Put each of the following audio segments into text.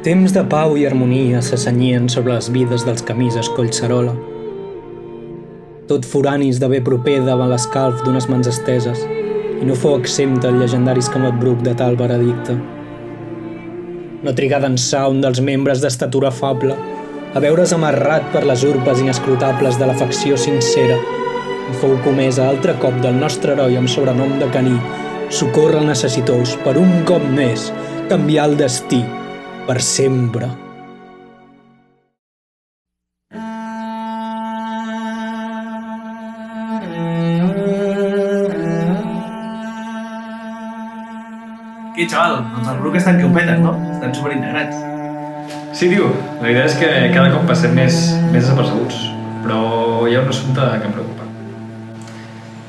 Temps de pau i harmonia s'assenyien sobre les vides dels camises Collserola. Tot foranis de bé proper davant l'escalf d'unes mans esteses, i no fou exempte el llegendari escamat bruc de tal veredicte. No trigà d'ensar un dels membres d'estatura afable, a veure's amarrat per les urpes inescrutables de l'afecció sincera, i fou comesa altre cop del nostre heroi amb sobrenom de caní, socórrer el necessitós per un cop més canviar el destí per sempre. Què, xaval? Doncs el Bruc estan que ho peten, no? Estan superintegrats. Sí, tio. La idea és que cada cop passem més desapercebuts. Però hi ha un assumpte que em preocupa.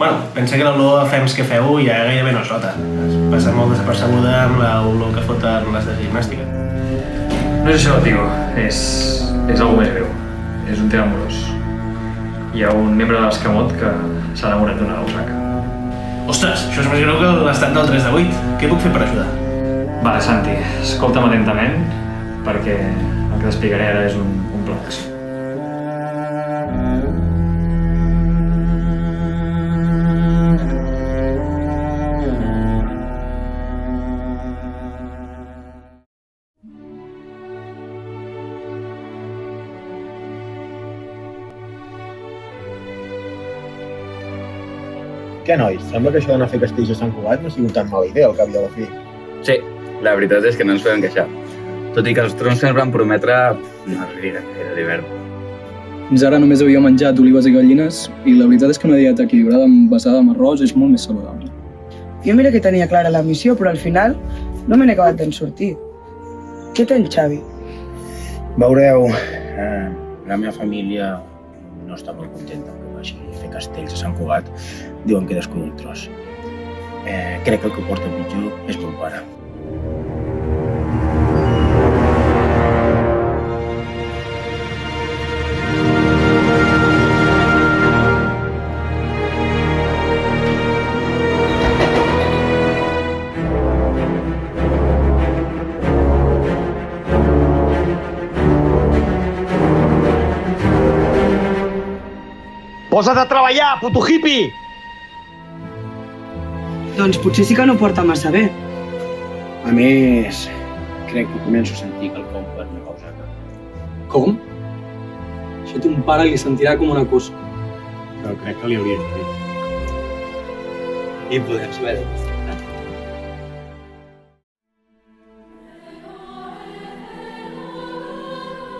Bueno, pensa que l'olor a fems que feu ja gairebé no es nota. Es passa molt desapercebuda amb l'olor que foten les de gimnàstica. No és això, tio. És algo més greu. És un tema amorós. Hi ha un membre de l'escamot que s'ha enamorat d'una gausaca. Ostres, això és més greu que l'estat del 3 de 8. Què puc fer per ajudar? Vale, Santi, escolta'm atentament, perquè el que t'explicaré ara és un pla d'acció. Què, nois? Sembla que això d'anar a fer castells a Sant Cugat no ha sigut tan mala idea al cap i a la fi. Sí, la veritat és que no ens podem queixar. Tot i que els trons que ens van prometre no arriben gaire d'hivern. Fins ara només havia menjat olives i gallines i la veritat és que una dieta equilibrada basada en arròs és molt més saludable. Jo mira que tenia clara la missió, però al final no me n'he acabat d'en sortir. Què té el Xavi? Veureu, la meva família no està molt contenta que vagi a fer castells a Sant Cugat. Diuen que descuido el tros. Crec que el que ho porta pitjor és mon pare. Posa't a treballar, puto hippie! Doncs potser sí que no porta massa bé. A més, crec que començo a sentir que el com per una gausaca. Com? Això ton pare li sentirà com una cosa. Però crec que li hauria de dir. I podem saber de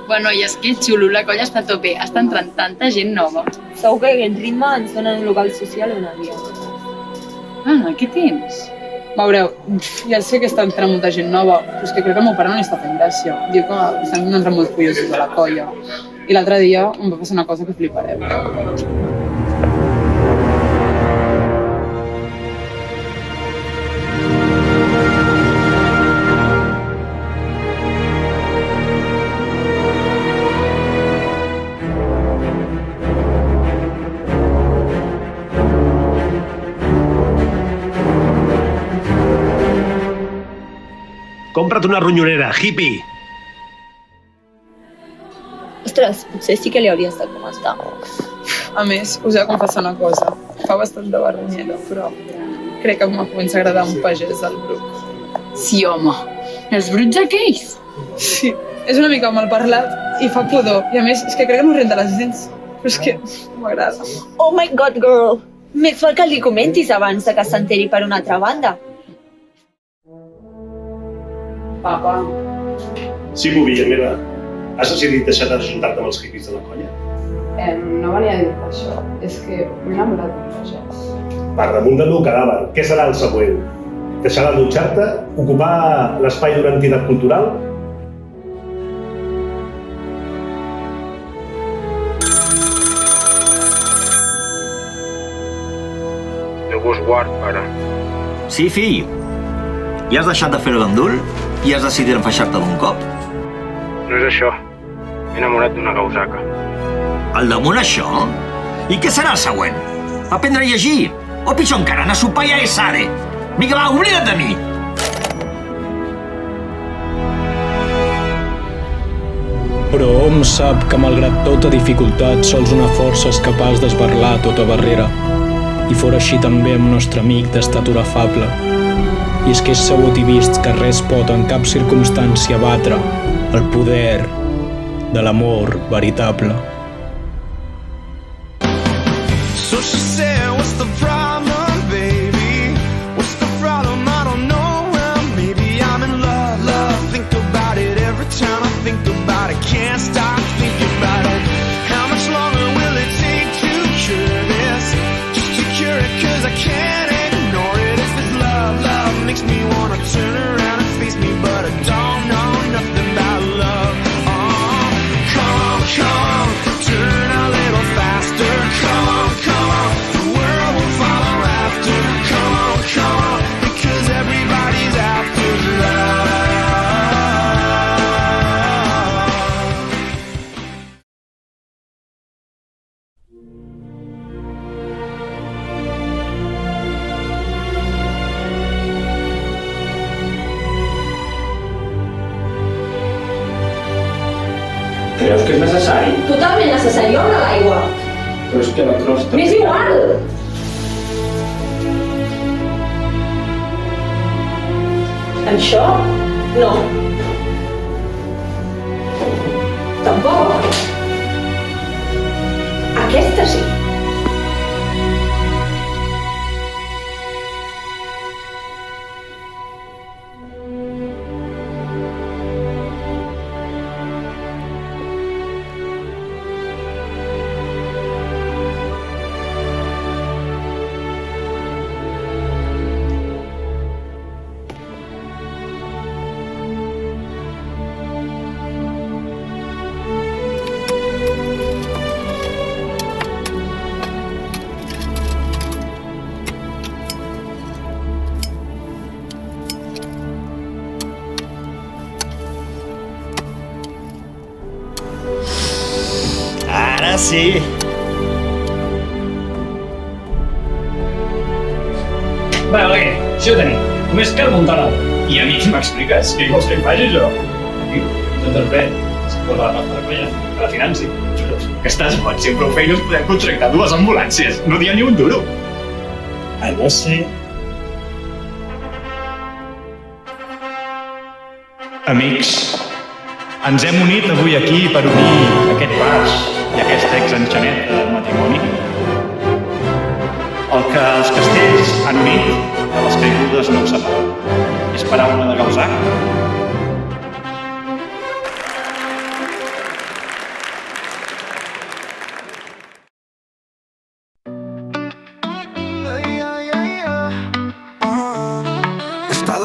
Bueno, i és que xulo, la colla està a tope, està entrant tanta gent nova. Segur que aquest ritme ens dona un local social una dia. Ah, què tens? Veureu, ja sé que està entrant molta gent nova, però és que crec que el meu pare no li està fent gràcia. Diu que estan entrant molts pollosos a la colla. I l'altre dia em va passar una cosa que flipareu. Compra't una ronyonera, hippie! Ostres, potser sí que li hauries de comentar. A més, us he de confessar una cosa. Fa bastant de vergonyeta, però crec que m'ha començat a agradar un pagès del Bruc. Sí, home. Els bruts aquells? Sí, és una mica mal parlat i fa pudor. I a més, és que crec que no renta les dents. Però és que m'agrada. Oh my god, girl! Més val que li comentis abans de que s'enteri per una altra banda. Papa. Sí, bobilla meva. Has decidit deixar d'ajuntar-te amb els hippies de la colla? No venia a dir això. És que m'he enamorat d'un pagès. Per damunt del meu cadàver, què serà el següent? Deixar de dutxar-te? Ocupar l'espai d'una entitat cultural? Déu vos guard, pare. Sí, fill. Ja has deixat de fer el gandul i has decidit enfaixar-te d'un cop? No és això. M'he enamorat d'una gausaca. Al damunt això? I què serà el següent? Aprendre a llegir? O pitjor encara, anar a sopar i a Esare? Vinga, va, oblida't de mi! Però hom sap que malgrat tota dificultat sols una força és capaç d'esbarlar tota barrera. I fora així també amb nostre amic d'estatura afable. I és que és sabut i vist que res pot en cap circumstància batre el poder de l'amor veritable. So she said, what's the problem, baby? What's the problem? I don't know. Well, maybe I'm in love, love. Think about it every time I think about it. Can't stop thinking about it. How much longer will it take to cure this? Just to cure it, 'cause I can't ignore it. If it's love, love makes me wanna turn around and face me, but I don't know nothing about love. Come on, turn a little faster. Come on, the world will follow after. Come on, because everybody's after love. Creus que és necessari? Totalment necessari, obre l'aigua. Però és que la crosta... M'és igual! Això? No. Tampoc. Aquesta sí. Ara sí! Va, Oleguer, això ho tenim. Només cal muntar l'altre. I a mi què m'expliques? Què vols que hi faci, jo? Tio, doncs res, si posa la nostra colla, que la financi. Que estàs boig, si amb prou feines podem contractar 2 ambulàncies. No diem ni un duro. Ah, no sé. Amics, ens hem unit avui aquí per unir aquest pas i aquest ex-enxanet del matrimoni. El que els castells han unit, de les caigudes no ho separen. És paraula de Gausac.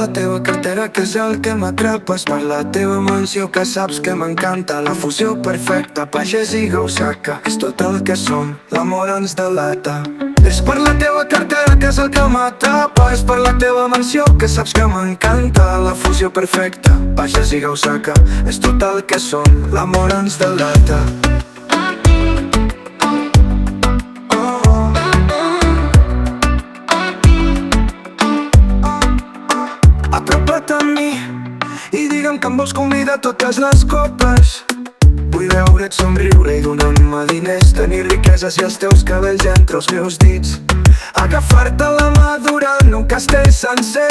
La teva cartera, que és el que m'atrapes, per la teva mansió, que saps que m'encanta, la fusió perfecta, pagès i Gaussaca, és tot el que som, l'amor ens delata. És per la teva cartera, que és el que m'atrapa, és per la teva mansió, que saps que m'encanta, la fusió perfecta, pagès i Gaussaca, és tot el que som, l'amor ens delata. I digue'm que em vols convidar a totes les copes. Vull veure't somriure i donar-me diners, tenir riqueses i els teus cabells entre els meus dits, agafar-te la mà durant un castell sencer,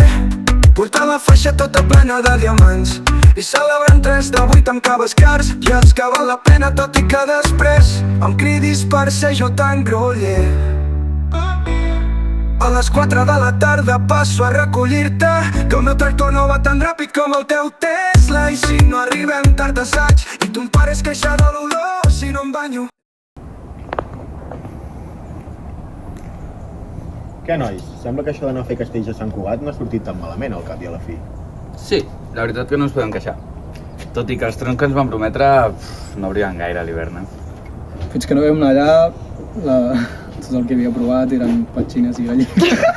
portar la faixa tota plena de diamants i celebrant 3 de 8 amb caves cars i els que val la pena, tot i que després em cridis per ser jo tan groller. A les 4 de la tarda passo a recollir-te, que el meu tractor no va tan ràpid com el teu Tesla. I si no arribem tard d'assaig i ton pare es queixa de l'olor si no em banyo. Què, nois? Sembla que això de no fer castells a Sant Cugat no ha sortit tan malament al cap i a la fi. Sí, la veritat que no ens podem queixar. Tot i que els troncs que ens van prometre no abrien gaire a l'hivern. Fins que no vam anar allà, tot el que havia provat eren petxines i gallines.